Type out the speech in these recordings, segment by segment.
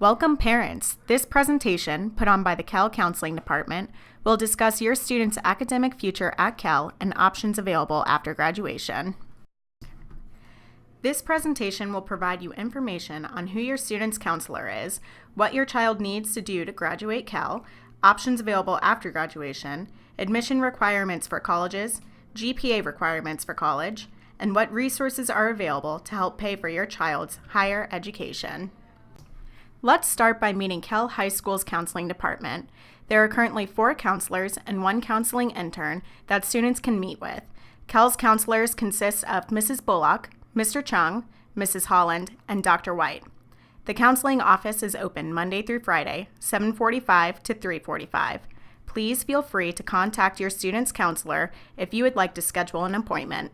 Welcome parents. This presentation, put on by the KELL Counseling Department, will discuss your student's academic future at KELL and options available after graduation. This presentation will provide you information on who your student's counselor is, what your child needs to do to graduate KELL, options available after graduation, admission requirements for colleges, GPA requirements for college, and what resources are available to help pay for your child's higher education. Let's start by meeting KELL High School's counseling department. There are currently 4 counselors and 1 counseling intern that students can meet with. KELL's counselors consist of Mrs. Bullock, Mr. Chung, Mrs. Holland, and Dr. White. The counseling office is open Monday through Friday, 7:45 to 3:45. Please feel free to contact your student's counselor if you would like to schedule an appointment.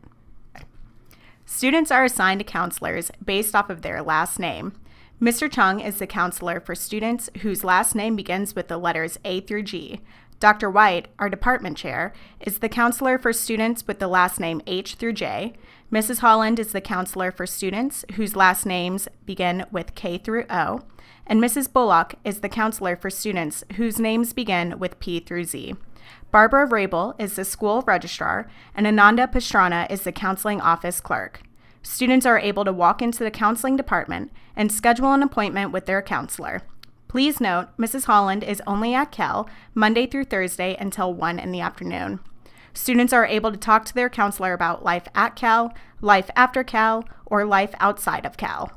Students are assigned to counselors based off of their last name. Mr. Chung is the counselor for students whose last name begins with the letters A through G. Dr. White, our department chair, is the counselor for students with the last name H through J. Mrs. Holland is the counselor for students whose last names begin with K through O. And Mrs. Bullock is the counselor for students whose names begin with P through Z. Barbara Rabel is the school registrar, and Ananda Pastrana is the counseling office clerk. Students are able to walk into the counseling department and schedule an appointment with their counselor. Please note, Mrs. Holland is only at KELL Monday through Thursday until 1 in the afternoon. Students are able to talk to their counselor about life at KELL, life after KELL, or life outside of KELL.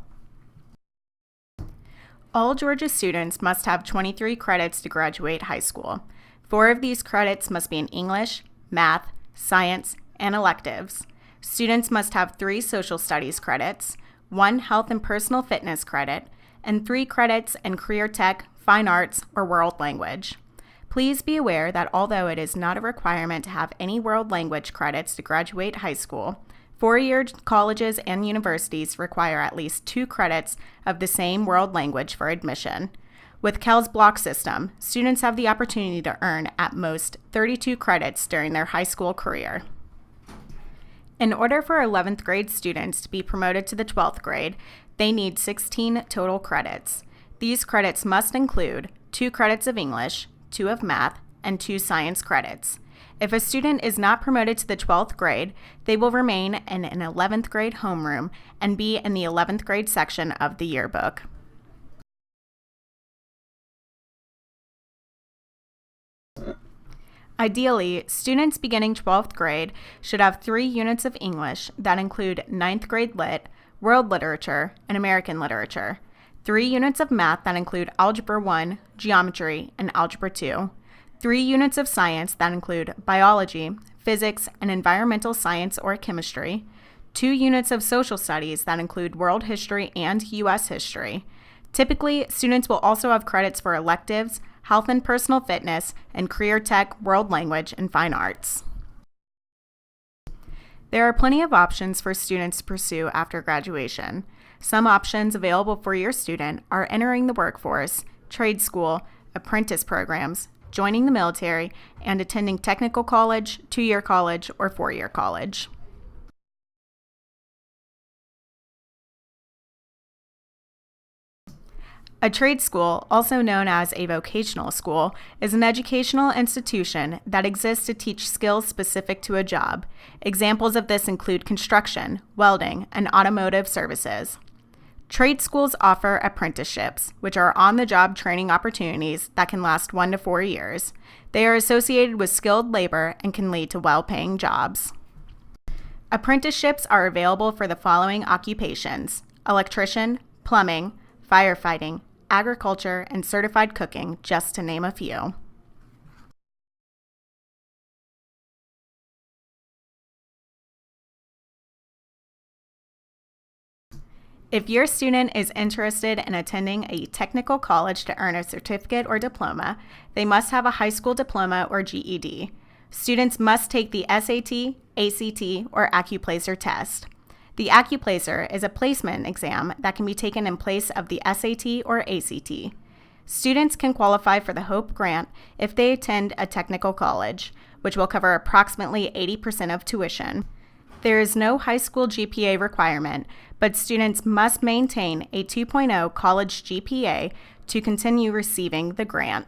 All Georgia students must have 23 credits to graduate high school. 4 of these credits must be in English, math, science, and electives. Students must have 3 social studies credits, 1 health and personal fitness credit, and 3 credits in career tech, fine arts, or world language. Please be aware that although it is not a requirement to have any world language credits to graduate high school, 4-year colleges and universities require at least 2 credits of the same world language for admission. With KELL's block system, students have the opportunity to earn at most 32 credits during their high school career. In order for 11th grade students to be promoted to the 12th grade, they need 16 total credits. These credits must include 2 credits of English, 2 of math, and 2 science credits. If a student is not promoted to the 12th grade, they will remain in an 11th grade homeroom and be in the 11th grade section of the yearbook. Ideally, students beginning 12th grade should have 3 units of English that include 9th grade Lit, World Literature, and American Literature, 3 units of math that include Algebra 1, Geometry, and Algebra 2, 3 units of science that include Biology, Physics, and Environmental Science or Chemistry, 2 units of Social Studies that include World History and U.S. History. Typically, students will also have credits for electives, health and personal fitness, and career tech, world language, and fine arts. There are plenty of options for students to pursue after graduation. Some options available for your student are entering the workforce, trade school, apprentice programs, joining the military, and attending technical college, 2-year college, or 4-year college. A trade school, also known as a vocational school, is an educational institution that exists to teach skills specific to a job. Examples of this include construction, welding, and automotive services. Trade schools offer apprenticeships, which are on-the-job training opportunities that can last 1 to 4 years. They are associated with skilled labor and can lead to well-paying jobs. Apprenticeships are available for the following occupations: electrician, plumbing, firefighting, agriculture, and certified cooking, just to name a few. If your student is interested in attending a technical college to earn a certificate or diploma, they must have a high school diploma or GED. Students must take the SAT, ACT, or AccuPlacer test. The AccuPlacer is a placement exam that can be taken in place of the SAT or ACT. Students can qualify for the HOPE grant if they attend a technical college, which will cover approximately 80% of tuition. There is no high school GPA requirement, but students must maintain a 2.0 college GPA to continue receiving the grant.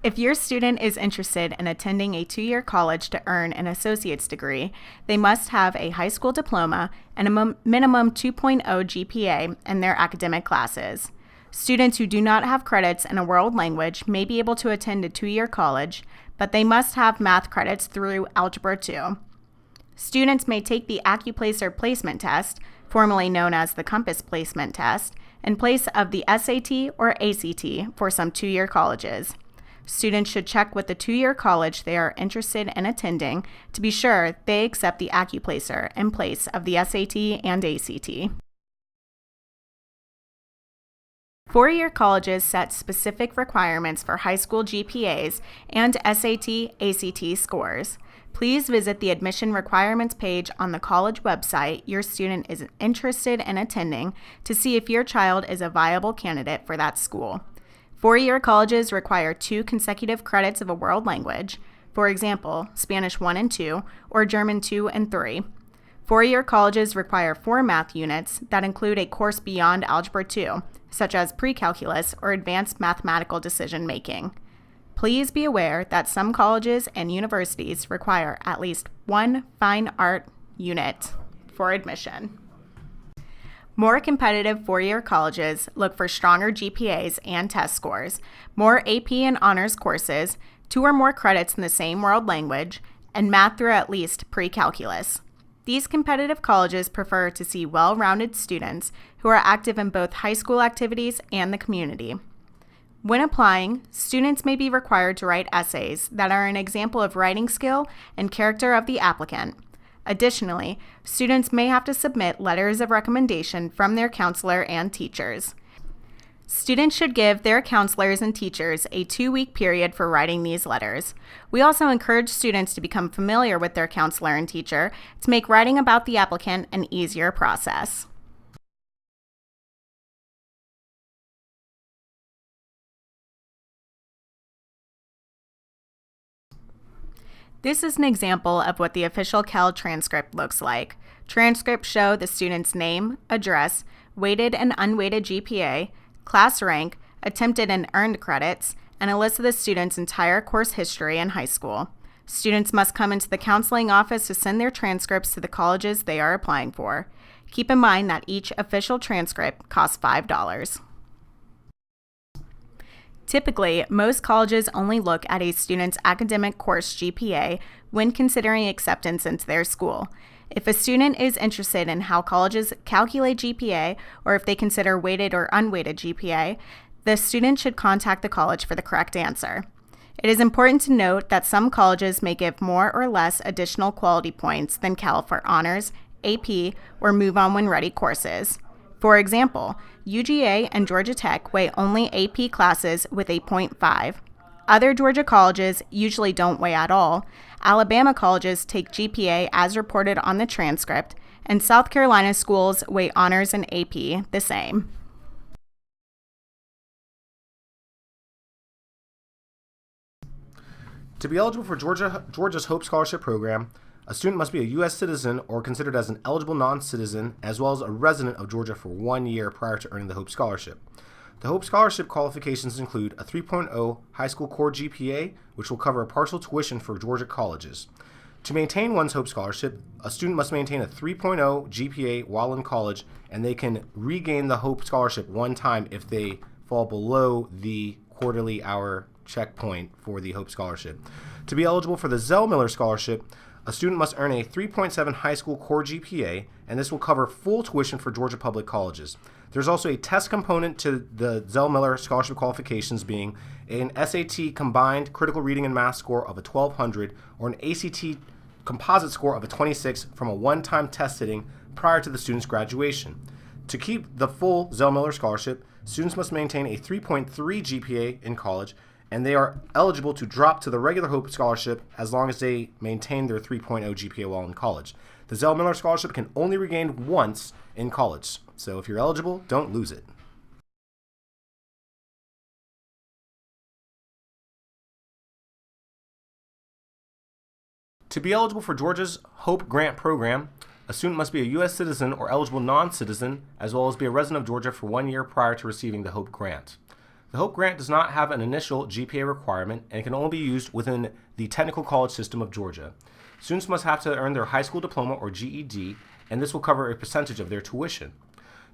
If your student is interested in attending a 2-year college to earn an associate's degree, they must have a high school diploma and a minimum 2.0 GPA in their academic classes. Students who do not have credits in a world language may be able to attend a 2-year college, but they must have math credits through Algebra 2. Students may take the AccuPlacer Placement Test, formerly known as the Compass Placement Test, in place of the SAT or ACT for some 2-year colleges. Students should check with the 2-year college they are interested in attending to be sure they accept the AccuPlacer in place of the SAT and ACT. 4-year colleges set specific requirements for high school GPAs and SAT, ACT scores. Please visit the admission requirements page on the college website your student is interested in attending to see if your child is a viable candidate for that school. 4-year colleges require 2 consecutive credits of a world language, for example, Spanish 1 and 2, or German 2 and 3. 4-year colleges require 4 math units that include a course beyond Algebra 2, such as pre-calculus or advanced mathematical decision-making. Please be aware that some colleges and universities require at least 1 fine art unit for admission. More competitive 4-year colleges look for stronger GPAs and test scores, more AP and honors courses, 2 or more credits in the same world language, and math through at least pre-calculus. These competitive colleges prefer to see well-rounded students who are active in both high school activities and the community. When applying, students may be required to write essays that are an example of writing skill and character of the applicant. Additionally, students may have to submit letters of recommendation from their counselor and teachers. Students should give their counselors and teachers a 2-week period for writing these letters. We also encourage students to become familiar with their counselor and teacher to make writing about the applicant an easier process. This is an example of what the official KELL transcript looks like. Transcripts show the student's name, address, weighted and unweighted GPA, class rank, attempted and earned credits, and a list of the student's entire course history in high school. Students must come into the counseling office to send their transcripts to the colleges they are applying for. Keep in mind that each official transcript costs $5. Typically, most colleges only look at a student's academic course GPA when considering acceptance into their school. If a student is interested in how colleges calculate GPA, or if they consider weighted or unweighted GPA, the student should contact the college for the correct answer. It is important to note that some colleges may give more or less additional quality points than KELL for honors, AP, or move on when ready courses. For example, UGA and Georgia Tech weigh only AP classes with a 0.5. Other Georgia colleges usually don't weigh at all. Alabama colleges take GPA as reported on the transcript, and South Carolina schools weigh honors and AP the same. To be eligible for Georgia's Hope Scholarship Program, a student must be a U.S. citizen or considered as an eligible non-citizen, as well as a resident of Georgia for 1 year prior to earning the Hope Scholarship. The Hope Scholarship qualifications include a 3.0 high school core GPA, which will cover a partial tuition for Georgia colleges. To maintain one's Hope Scholarship, a student must maintain a 3.0 GPA while in college, and they can regain the Hope Scholarship one time if they fall below the quarterly hour checkpoint for the Hope Scholarship. To be eligible for the Zell Miller Scholarship, a student must earn a 3.7 high school core GPA, and this will cover full tuition for Georgia public colleges. There's also a test component to the Zell Miller Scholarship qualifications, being an SAT combined critical reading and math score of a 1200 or an ACT composite score of a 26 from a one-time test sitting prior to the student's graduation. To keep the full Zell Miller Scholarship, students must maintain a 3.3 GPA in college, and they are eligible to drop to the regular Hope Scholarship as long as they maintain their 3.0 GPA while in college. The Zell Miller Scholarship can only regain once in college, so if you're eligible, don't lose it. To be eligible for Georgia's Hope Grant Program, A student must be a U.S. citizen or eligible non-citizen, as well as be a resident of Georgia for 1 year prior to receiving the HOPE grant. The HOPE grant does not have an initial GPA requirement and can only be used within the technical college system of Georgia. Students must have to earn their high school diploma or GED, and this will cover a percentage of their tuition.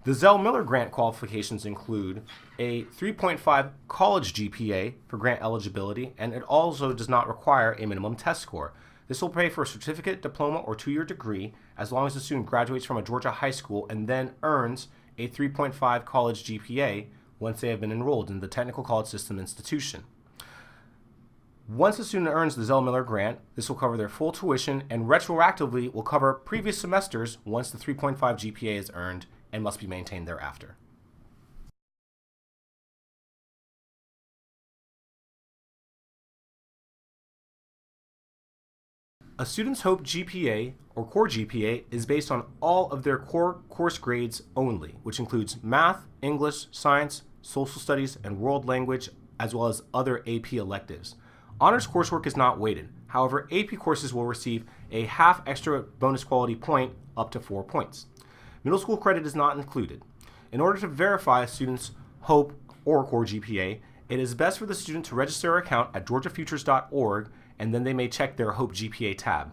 The Zell Miller grant qualifications include a 3.5 college GPA for grant eligibility, and it also does not require a minimum test score. This will pay for a certificate, diploma, or 2-year degree as long as the student graduates from a Georgia high school and then earns a 3.5 college GPA once they have been enrolled in the technical college system institution. Once the student earns the Zell Miller grant, this will cover their full tuition and retroactively will cover previous semesters once the 3.5 GPA is earned and must be maintained thereafter. A student's HOPE GPA or core GPA is based on all of their core course grades only, which includes math, English, science, social studies, and world language, as well as other AP electives. Honors coursework is not weighted. However, AP courses will receive a half extra bonus quality point up to 4 points. Middle school credit is not included. In order to verify a student's HOPE or core GPA, it is best for the student to register their account at georgiafutures.org, and then they may check their HOPE GPA tab.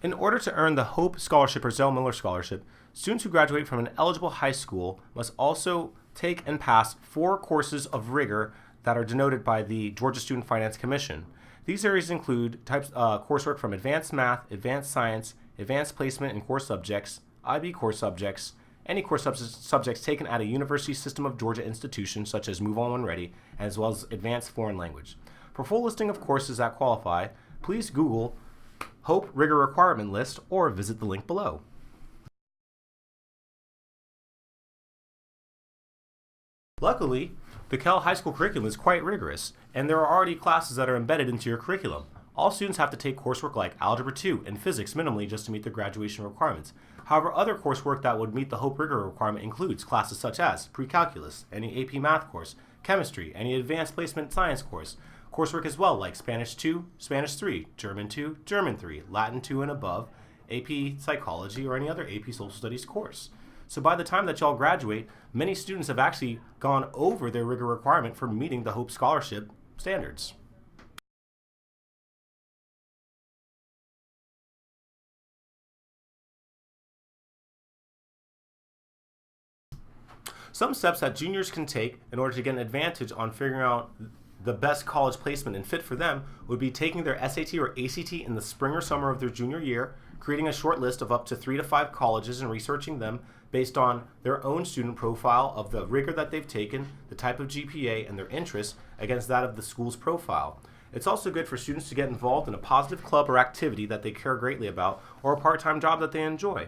In order to earn the HOPE Scholarship or Zell Miller Scholarship, students who graduate from an eligible high school must also take and pass 4 courses of rigor that are denoted by the Georgia Student Finance Commission. These areas include coursework from advanced math, advanced science, advanced placement in core subjects, IB core subjects, any core subjects taken at a University System of Georgia institution such as Move On When Ready, as well as advanced foreign language. For full listing of courses that qualify, please Google HOPE Rigor Requirement List or visit the link below. Luckily, the KELL high school curriculum is quite rigorous, and there are already classes that are embedded into your curriculum. All students have to take coursework like Algebra 2 and Physics minimally just to meet their graduation requirements. However, other coursework that would meet the HOPE rigor requirement includes classes such as Pre-Calculus, any AP Math course, Chemistry, any Advanced Placement Science course, coursework as well like Spanish 2, Spanish 3, German 2, German 3, Latin 2 and above, AP Psychology, or any other AP Social Studies course. So by the time that y'all graduate, many students have actually gone over their rigor requirement for meeting the HOPE Scholarship standards. Some steps that juniors can take in order to get an advantage on figuring out the best college placement and fit for them would be taking their SAT or ACT in the spring or summer of their junior year, creating a short list of up to 3 to 5 colleges and researching them based on their own student profile of the rigor that they've taken, the type of GPA, and their interests against that of the school's profile. It's also good for students to get involved in a positive club or activity that they care greatly about or a part-time job that they enjoy.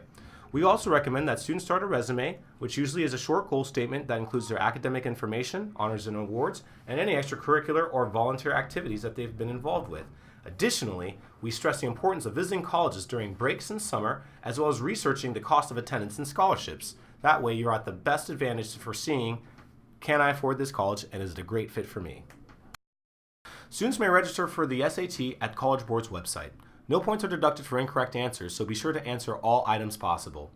We also recommend that students start a resume, which usually is a short goal statement that includes their academic information, honors and awards, and any extracurricular or volunteer activities that they've been involved with. Additionally, we stress the importance of visiting colleges during breaks in summer, as well as researching the cost of attendance and scholarships. That way you're at the best advantage for seeing, can I afford this college and is it a great fit for me? Students may register for the SAT at College Board's website. No points are deducted for incorrect answers, so be sure to answer all items possible.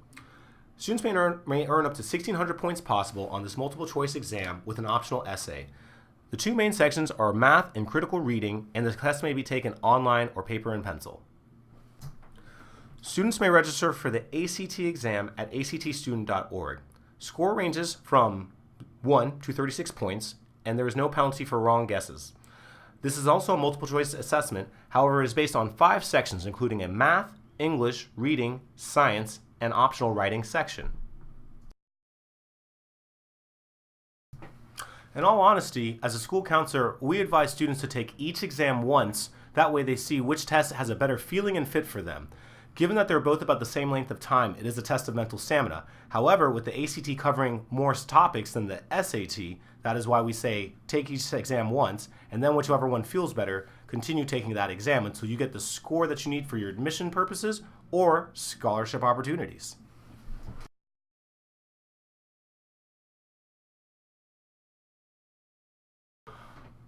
Students may earn up to 1,600 points possible on this multiple choice exam with an optional essay. The 2 main sections are math and critical reading, and the test may be taken online or paper and pencil. Students may register for the ACT exam at actstudent.org. Score ranges from 1 to 36 points, and there is no penalty for wrong guesses. This is also a multiple choice assessment, however it is based on 5 sections including a math, English, reading, science, and optional writing section. In all honesty, as a school counselor, we advise students to take each exam once, that way they see which test has a better feeling and fit for them. Given that they're both about the same length of time, it is a test of mental stamina. However, with the ACT covering more topics than the SAT, that is why we say take each exam once, and then whichever one feels better, continue taking that exam until you get the score that you need for your admission purposes or scholarship opportunities.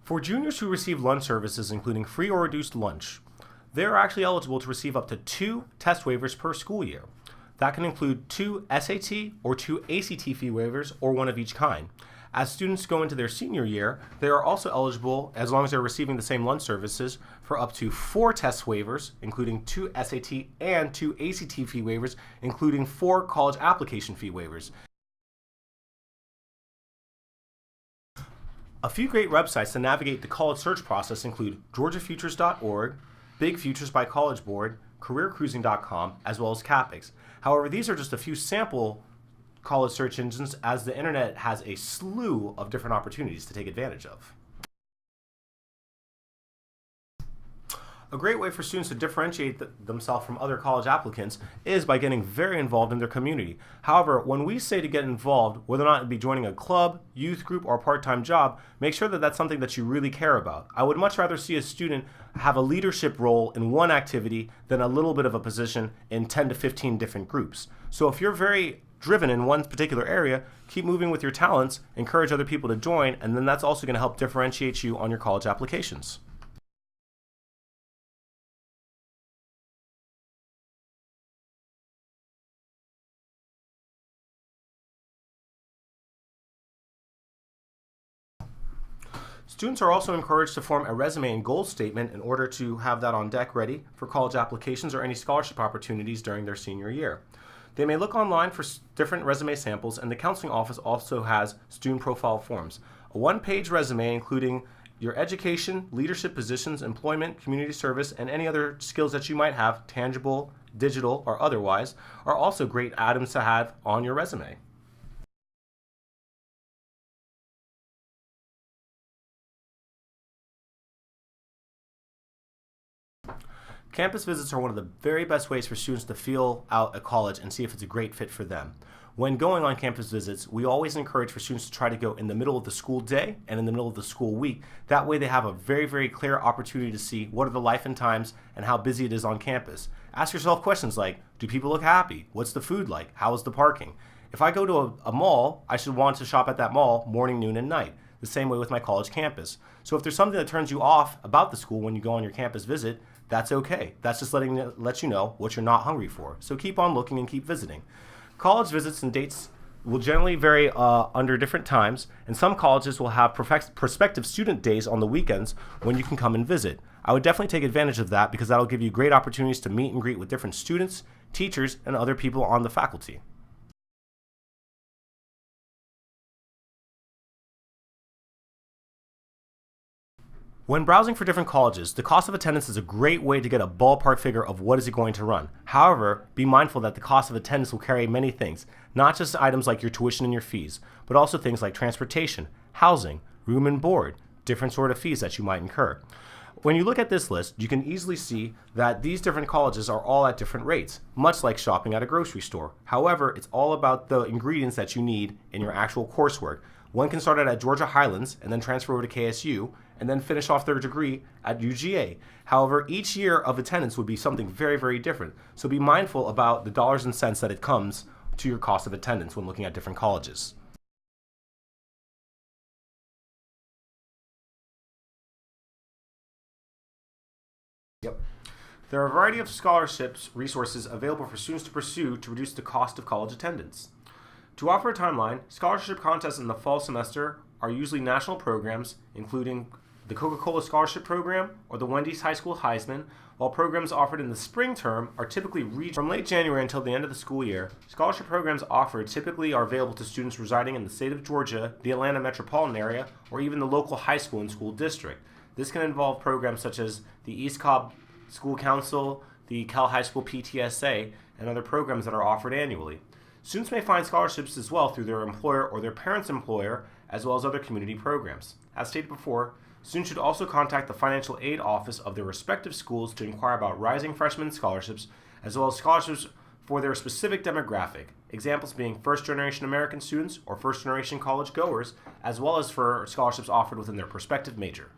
For juniors who receive lunch services including free or reduced lunch, they are actually eligible to receive up to 2 test waivers per school year. That can include 2 SAT or 2 ACT fee waivers, or one of each kind. As students go into their senior year, they are also eligible, as long as they're receiving the same lunch services, for up to 4 test waivers, including 2 SAT and 2 ACT fee waivers, including 4 college application fee waivers. A few great websites to navigate the college search process include georgiafutures.org, Big Futures by College Board, careercruising.com, as well as CAPEX. However, these are just a few sample college search engines, as the internet has a slew of different opportunities to take advantage of. A great way for students to differentiate themselves from other college applicants is by getting very involved in their community. However, when we say to get involved, whether or not it be joining a club, youth group, or part-time job, make sure that that's something that you really care about. I would much rather see a student have a leadership role in one activity than a little bit of a position in 10 to 15 different groups. So if you're very driven in one particular area, keep moving with your talents, encourage other people to join, and then that's also going to help differentiate you on your college applications. Students are also encouraged to form a resume and goals statement in order to have that on deck ready for college applications or any scholarship opportunities during their senior year. They may look online for different resume samples, and the counseling office also has student profile forms. A one-page resume including your education, leadership positions, employment, community service, and any other skills that you might have, tangible, digital, or otherwise, are also great items to have on your resume. Campus visits are one of the very best ways for students to feel out a college and see if it's a great fit for them. When going on campus visits, we always encourage for students to try to go in the middle of the school day and in the middle of the school week. That way they have a very, very clear opportunity to see what are the life and times and how busy it is on campus. Ask yourself questions like, do people look happy? What's the food like? How is the parking? If I go to a mall, I should want to shop at that mall morning, noon, and night. The same way with my college campus. So if there's something that turns you off about the school when you go on your campus visit, that's okay. That's just let you know what you're not hungry for. So keep on looking and keep visiting. College visits and dates will generally vary under different times, and some colleges will have prospective student days on the weekends when you can come and visit. I would definitely take advantage of that because that'll give you great opportunities to meet and greet with different students, teachers, and other people on the faculty. When browsing for different colleges, the cost of attendance is a great way to get a ballpark figure of what is it going to run. However, be mindful that the cost of attendance will carry many things, not just items like your tuition and your fees, but also things like transportation, housing, room and board, different sort of fees that you might incur. When you look at this list, you can easily see that these different colleges are all at different rates, much like shopping at a grocery store. However, it's all about the ingredients that you need in your actual coursework. One can start out at Georgia Highlands and then transfer over to KSU and then finish off their degree at UGA. However, each year of attendance would be something very, very different. So be mindful about the dollars and cents that it comes to your cost of attendance when looking at different colleges. Yep. There are a variety of scholarships resources available for students to pursue to reduce the cost of college attendance. To offer a timeline, scholarship contests in the fall semester are usually national programs, including the Coca-Cola Scholarship Program or the Wendy's High School Heisman, while programs offered in the spring term are typically regional. From late January until the end of the school year, scholarship programs offered typically are available to students residing in the state of Georgia, the Atlanta metropolitan area, or even the local high school and school district. This can involve programs such as the East Cobb School Council, the KELL High School PTSA, and other programs that are offered annually. Students may find scholarships as well through their employer or their parent's employer, as well as other community programs. As stated before, students should also contact the financial aid office of their respective schools to inquire about rising freshman scholarships, as well as scholarships for their specific demographic. Examples being first-generation American students or first-generation college goers, as well as for scholarships offered within their prospective major.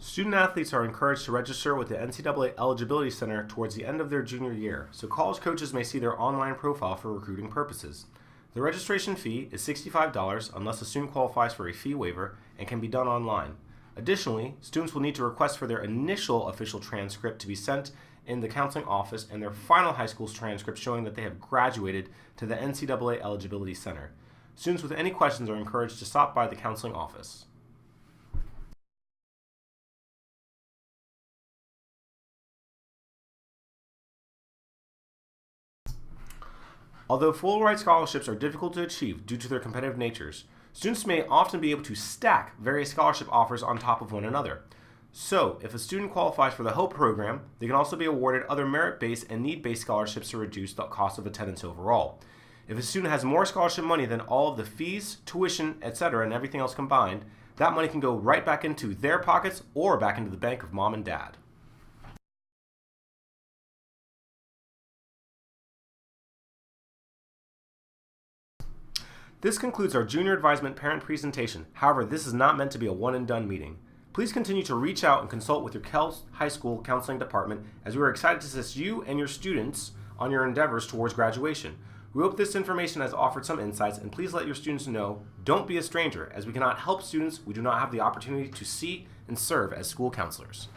Student athletes are encouraged to register with the NCAA Eligibility Center towards the end of their junior year, so college coaches may see their online profile for recruiting purposes. The registration fee is $65 unless the student qualifies for a fee waiver, and can be done online. Additionally, students will need to request for their initial official transcript to be sent in the counseling office and their final high school transcript showing that they have graduated to the NCAA Eligibility Center. Students with any questions are encouraged to stop by the counseling office. Although full ride scholarships are difficult to achieve due to their competitive natures, students may often be able to stack various scholarship offers on top of one another. So, if a student qualifies for the HOPE program, they can also be awarded other merit-based and need-based scholarships to reduce the cost of attendance overall. If a student has more scholarship money than all of the fees, tuition, etc., and everything else combined, that money can go right back into their pockets or back into the bank of mom and dad. This concludes our Junior Advisement Parent Presentation. However, this is not meant to be a one-and-done meeting. Please continue to reach out and consult with your KELL High School Counseling Department as we are excited to assist you and your students on your endeavors towards graduation. We hope this information has offered some insights, and please let your students know, don't be a stranger, as we cannot help students we do not have the opportunity to see and serve as school counselors.